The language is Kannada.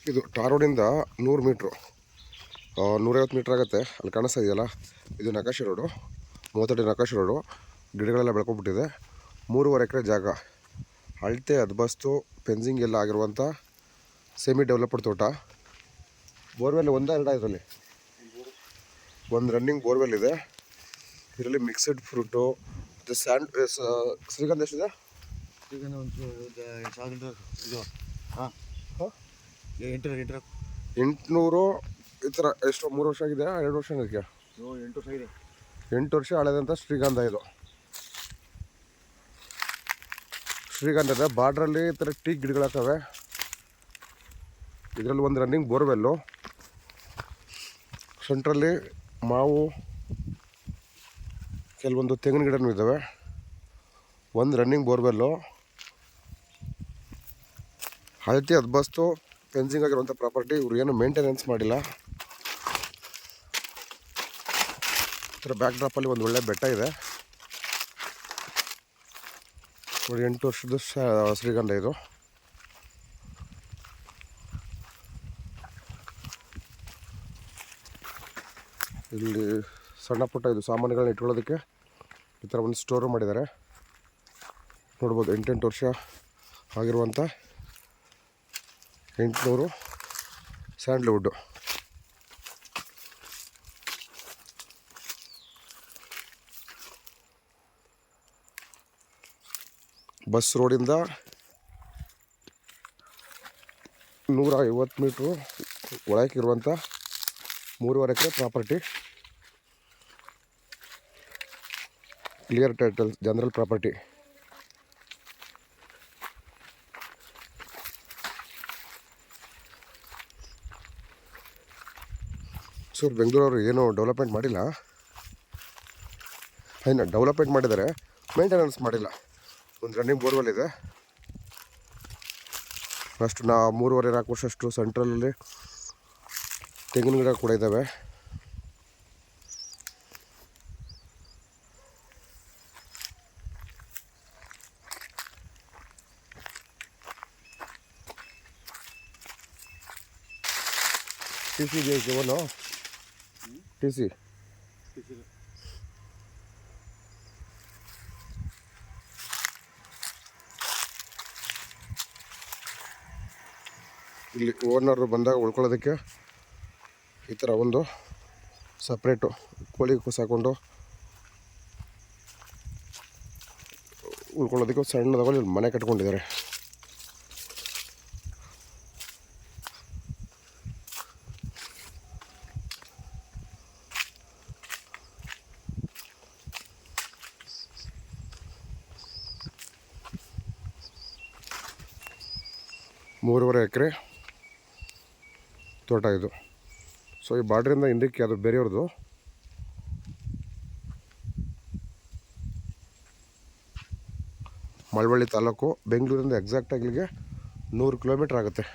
ಇದು ಟಾರ್ ರೋಡಿಂದ 100 ಮೀಟ್ರು 150 ಮೀಟ್ರ್ ಆಗುತ್ತೆ. ಅಲ್ಲಿ ಕಾಣಿಸ್ತಾ ಇದೆಯಲ್ಲ, ಇದು ನಕಾಶೆ ರೋಡು, 30 ಅಡಿ ನಕಾಶೆ ರೋಡು. ಗಿಡಗಳೆಲ್ಲ ಬೆಳ್ಕೊಂಡ್ಬಿಟ್ಟಿದೆ. 3.5 ಎಕರೆ ಜಾಗ, ಅಳತೆ ಅದ್ಬಸ್ತು ಫೆನ್ಸಿಂಗ್ ಎಲ್ಲ ಆಗಿರುವಂಥ ಸೆಮಿ ಡೆವಲಪ್ಡ್ ತೋಟ. ಬೋರ್ವೆಲ್ ಒಂದ ಎರಡ, ಇದರಲ್ಲಿ ಒಂದು ರನ್ನಿಂಗ್ ಬೋರ್ವೆಲ್ ಇದೆ. ಇದರಲ್ಲಿ ಮಿಕ್ಸಡ್ ಫ್ರೂಟು ಮತ್ತು ಸ್ಯಾಂಡ್ ಶ್ರೀಗಂಧ ಎಷ್ಟಿದೆ? ಶ್ರೀಗಂಧ ಒಂದು 800 ಈ ಥರ. ಎಷ್ಟು 3 ವರ್ಷ ಆಗಿದೆ, 2 ವರ್ಷ ಇದಕ್ಕೆ? 8 ವರ್ಷ ಆಗಿದೆ. 8 ವರ್ಷ ಹಳೆದಂಥ ಶ್ರೀಗಂಧ ಇದು. ಶ್ರೀಗಂಧದ ಬಾರ್ಡ್ರಲ್ಲಿ ಈ ಥರ ಟೀ ಗಿಡಗಳಾಗ್ತವೆ. ಇದರಲ್ಲಿ ಒಂದು ರನ್ನಿಂಗ್ ಬೋರ್ವೆಲ್ಲು, ಸೆಂಟ್ರಲ್ಲಿ ಮಾವು, ಕೆಲವೊಂದು ತೆಂಗಿನ ಗಿಡನೂ ಇದ್ದಾವೆ. ಒಂದು ರನ್ನಿಂಗ್ ಬೋರ್ವೆಲ್ಲು, ಹಳತಿ ಅದ್ಬಸ್ತು ಫೆನ್ಸಿಂಗ್ ಆಗಿರುವಂಥ ಪ್ರಾಪರ್ಟಿ. ಇವ್ರು ಏನು ಮೇಂಟೆನೆನ್ಸ್ ಮಾಡಿಲ್ಲ. ಈ ಥರ ಬ್ಯಾಕ್ ಡ್ರಾಪಲ್ಲಿ ಒಂದು ಒಳ್ಳೆ ಬೆಟ್ಟ ಇದೆ ನೋಡಿ. 8 ವರ್ಷದ ಶ್ರೀಗಂಧ ಇದು. ಇಲ್ಲಿ ಸಣ್ಣ ಪುಟ್ಟ ಇದು ಸಾಮಾನುಗಳನ್ನ ಇಟ್ಕೊಳ್ಳೋದಕ್ಕೆ ಈ ಥರ ಒಂದು ಸ್ಟೋರು ಮಾಡಿದ್ದಾರೆ ನೋಡ್ಬೋದು. 8 ವರ್ಷ ಆಗಿರುವಂಥ 800 ಸ್ಯಾಂಡ್ಲ್ವುಡ್ಡು. ಬಸ್ ರೋಡಿಂದ 150 ಮೀಟ್ರು ಒಳಗಿರುವಂಥ 3.5 acre property. Clear title, general property. So ಬೆಂಗಳೂರವರು ಏನೂ ಡೆವಲಪ್ಮೆಂಟ್ ಮಾಡಿಲ್ಲ. ಇನ್ನು ಡೆವಲಪ್ಮೆಂಟ್ ಮಾಡಿದ್ದಾರೆ, ಮೇಂಟೆನೆನ್ಸ್ ಮಾಡಿಲ್ಲ. ಒಂದು ರನ್ನಿಂಗ್ ಬೋರ್ವೆಲ್ ಇದೆ ಅಷ್ಟು. 3.5-4 ವರ್ಷ ಅಷ್ಟು. ಸೆಂಟ್ರಲಲ್ಲಿ ತೆಂಗಿನ ಗಿಡ ಕೂಡ ಇದ್ದಾವೆ. ಟಿ ಸಿ ಜೀವನ ಟಿ ಸಿ ಇಲ್ಲಿ ಓನರ್ ಬಂದಾಗ ಉಳ್ಕೊಳ್ಳೋದಕ್ಕೆ ಈ ಥರ ಒಂದು ಸಪ್ರೇಟು ಕೋಳಿ ಸಾಕೊಂಡು ಉಳ್ಕೊಳ್ಳೋದಕ್ಕೆ ಸಣ್ಣದಾಗಲಿ ಮನೆ ಕಟ್ಕೊಂಡಿದ್ದಾರೆ. ಮೂರುವರೆ ಎಕರೆ ತೋಟ ಇದು. ಸೊ ಈ ಬಾರ್ಡ್ರಿಂದ ಹಿಂದಕ್ಕೆ ಅದು ಬೇರೆಯವ್ರದ್ದು. ಮಳವಳ್ಳಿ ತಾಲೂಕು, ಬೆಂಗಳೂರಿಂದ ಎಕ್ಸಾಕ್ಟಾಗಿ ಇಲ್ಲಿಗೆ 100 ಕಿಲೋಮೀಟ್ರ್ ಆಗುತ್ತೆ.